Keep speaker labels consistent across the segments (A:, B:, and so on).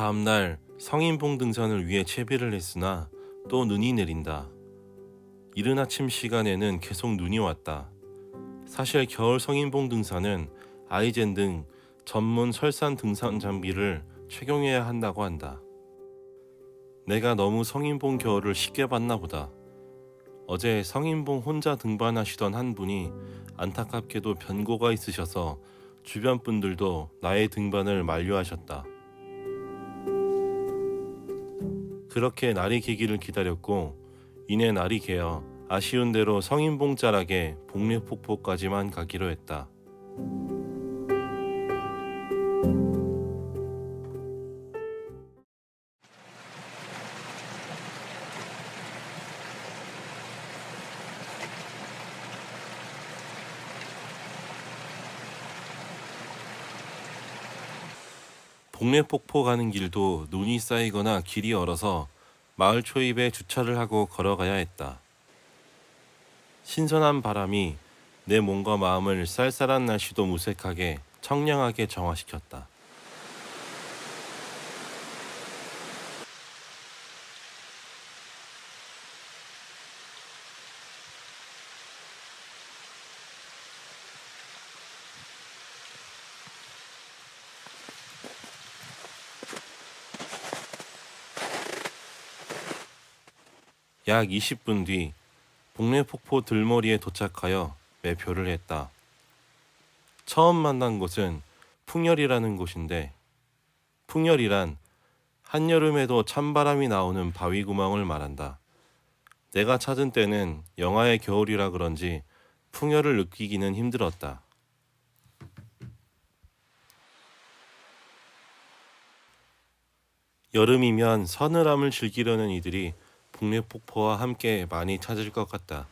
A: 다음날 성인봉 등산을 위해 채비를 했으나 또 눈이 내린다. 이른 아침 시간에는 계속 눈이 왔다. 사실 겨울 성인봉 등산은 아이젠 등 전문 설산 등산 장비를 착용해야 한다고 한다. 내가 너무 성인봉 겨울을 쉽게 봤나 보다. 어제 성인봉 혼자 등반하시던 한 분이 안타깝게도 변고가 있으셔서 주변 분들도 나의 등반을 만류하셨다. 그렇게 날이 개기를 기다렸고 이내 날이 개어 아쉬운 대로 성인봉 자락에 복례폭포까지만 가기로 했다. 복례폭포 가는 길도 눈이 쌓이거나 길이 얼어서 마을 초입에 주차를 하고 걸어가야 했다. 신선한 바람이 내 몸과 마음을 쌀쌀한 날씨도 무색하게 청량하게 정화시켰다. 약 20분 뒤 복례폭포 들머리에 도착하여 매표를 했다. 처음 만난 곳은 풍열이라는 곳인데, 풍열이란 한여름에도 찬바람이 나오는 바위 구멍을 말한다. 내가 찾은 때는 영하의 겨울이라 그런지 풍열을 느끼기는 힘들었다. 여름이면 서늘함을 즐기려는 이들이 복례폭포와 함께 많이 찾을 것 같다.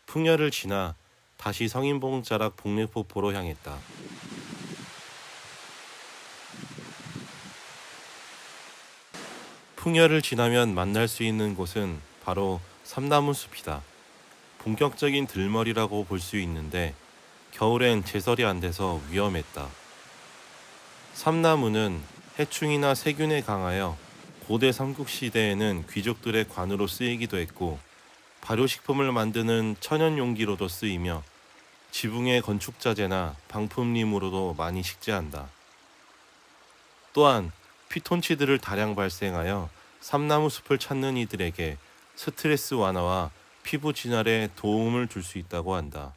A: 풍열을 지나 다시 성인봉 자락 복례폭포로 향했다. 풍열을 지나면 만날 수 있는 곳은 바로 삼나무 숲이다. 본격적인 들머리라고 볼 수 있는데 겨울엔 제설이 안 돼서 위험했다. 삼나무는 해충이나 세균에 강하여 고대 삼국시대에는 귀족들의 관으로 쓰이기도 했고 발효식품을 만드는 천연용기로도 쓰이며 지붕의 건축자재나 방품림으로도 많이 식재한다. 또한 피톤치드를 다량 발생하여 삼나무 숲을 찾는 이들에게 스트레스 완화와 피부 진활에 도움을 줄 수 있다고 한다.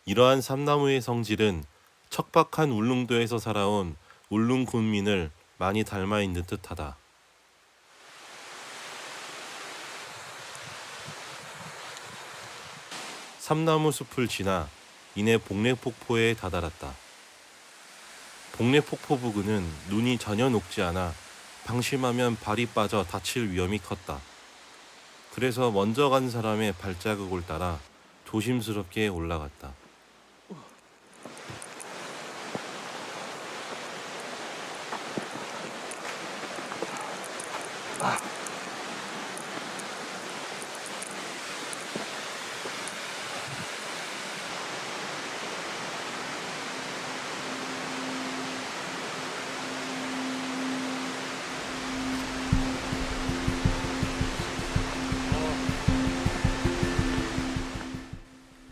A: 이러한 삼나무의 성질은 척박한 울릉도에서 살아온 울릉군민을 많이 닮아 있는 듯하다. 삼나무 숲을 지나 이내 복례폭포에 다다랐다. 복례폭포 부근은 눈이 전혀 녹지 않아 방심하면 발이 빠져 다칠 위험이 컸다. 그래서 먼저 간 사람의 발자국을 따라 조심스럽게 올라갔다.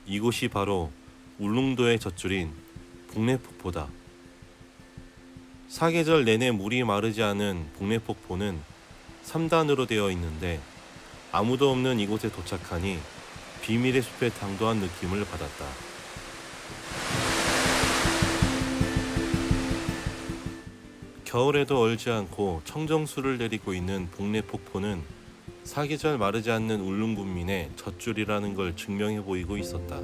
A: 이곳이 바로 울릉도의 젖줄인 복례폭포다. 사계절 내내 물이 마르지 않은 복례폭포는 3단으로 되어 있는데 아무도 없는 이곳에 도착하니 비밀의 숲에 당도한 느낌을 받았다. 겨울에도 얼지 않고 청정수를 내리고 있는 복례폭포는 사계절 마르지 않는 울릉군민의 젖줄이라는 걸 증명해 보이고 있었다.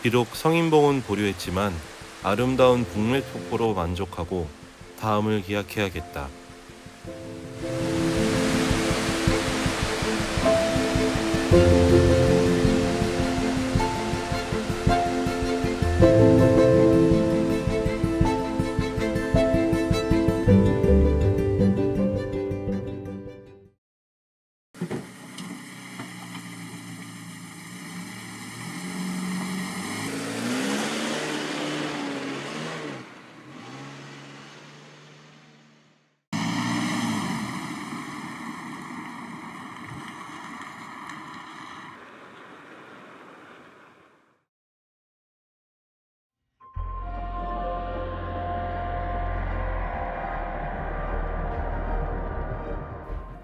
A: 비록 성인봉은 보류했지만 아름다운 복례폭포로 만족하고 다음을 기약해야겠다.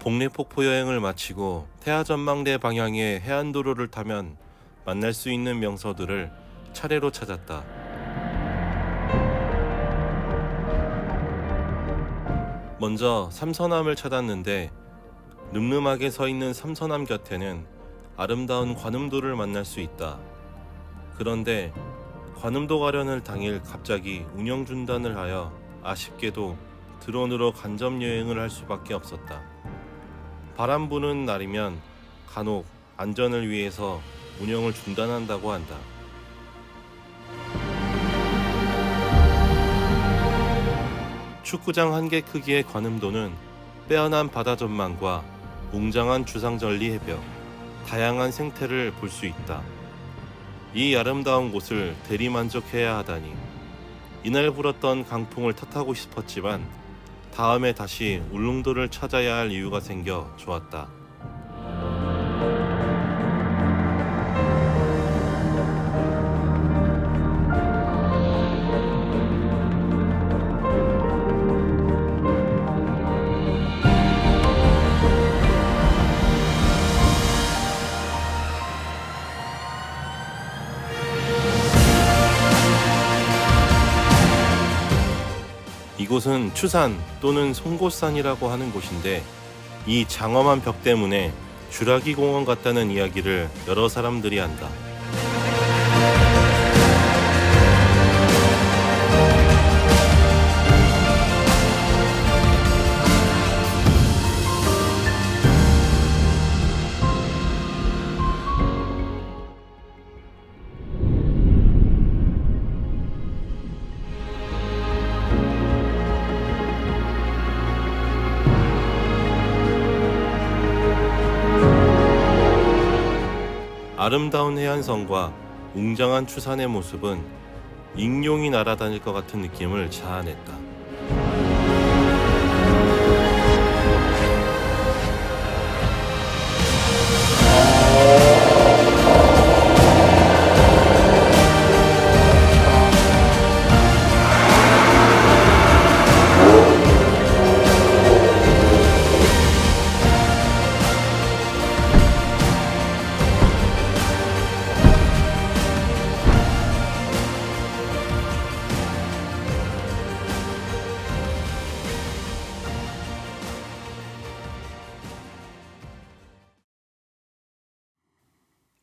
A: 복례폭포 여행을 마치고 태화전망대 방향의 해안도로를 타면 만날 수 있는 명소들을 차례로 찾았다. 먼저 삼서남을 찾았는데 늠름하게 서 있는 삼서남 곁에는 아름다운 관음도를 만날 수 있다. 그런데 관음도 가려는 당일 갑자기 운영 중단을 하여 아쉽게도 드론으로 간접 여행을 할 수밖에 없었다. 바람 부는 날이면 간혹 안전을 위해서 운영을 중단한다고 한다. 축구장 한 개 크기의 관음도는 빼어난 바다 전망과 웅장한 주상절리 해변, 다양한 생태를 볼 수 있다. 이 아름다운 곳을 대리만족해야 하다니 이날 불었던 강풍을 탓하고 싶었지만 다음에 다시 울릉도를 찾아야 할 이유가 생겨 좋았다. 이곳은 추산 또는 송곳산이라고 하는 곳인데 이 장엄한 벽 때문에 주라기 공원 같다는 이야기를 여러 사람들이 한다. 아름다운 해안선과 웅장한 추산의 모습은 익룡이 날아다닐 것 같은 느낌을 자아냈다.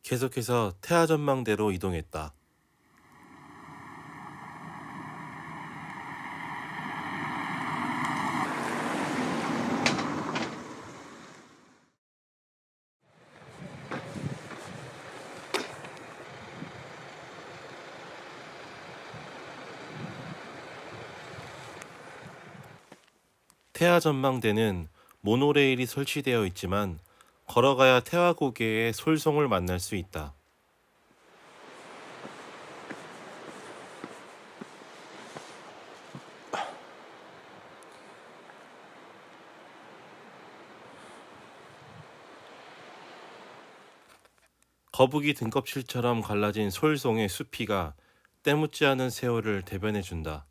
A: 계속해서 태화전망대로 이동했다. 태화전망대는 모노레일이 설치되어 있지만 걸어가야 태화고개의 솔송을 만날 수 있다. 거북이 등껍질처럼 갈라진 솔송의 수피가 때묻지 않은 세월을 대변해준다.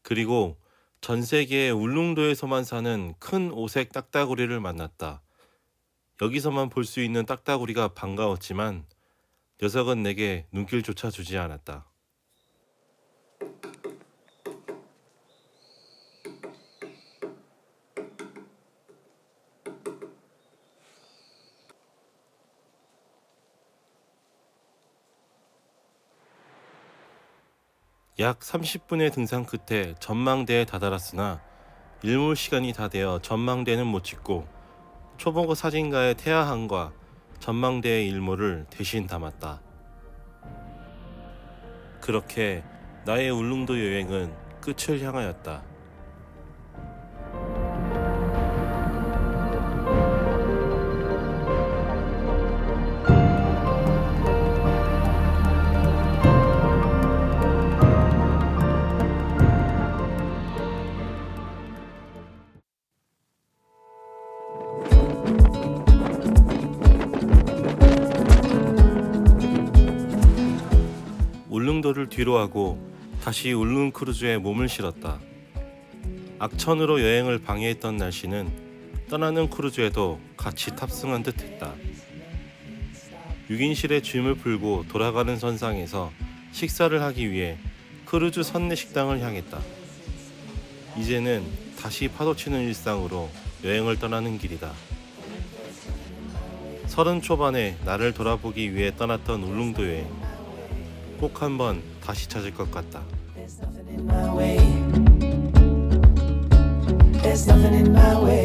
A: 그리고 전 세계의 울릉도에서만 사는 큰 오색 딱따구리를 만났다. 여기서만 볼 수 있는 딱따구리가 반가웠지만 녀석은 내게 눈길조차 주지 않았다. 약 30분의 등산 끝에 전망대에 다다랐으나 일몰 시간이 다 되어 전망대는 못 찍고 초보고 사진가의 태화항과 전망대의 일몰을 대신 담았다. 그렇게 나의 울릉도 여행은 끝을 향하였다. 위로하고 다시 울릉 크루즈에 몸을 실었다. 악천후로 여행을 방해했던 날씨는 떠나는 크루즈에도 같이 탑승한 듯 했다. 6인실에 짐을 풀고 돌아가는 선상에서 식사를 하기 위해 크루즈 선내 식당을 향했다. 이제는 다시 파도치는 일상으로 여행을 떠나는 길이다. 30 초반에 나를 돌아보기 위해 떠났던 울릉도 여행, 꼭 한번 다시 찾을 것 같다.
B: There's nothing in my way.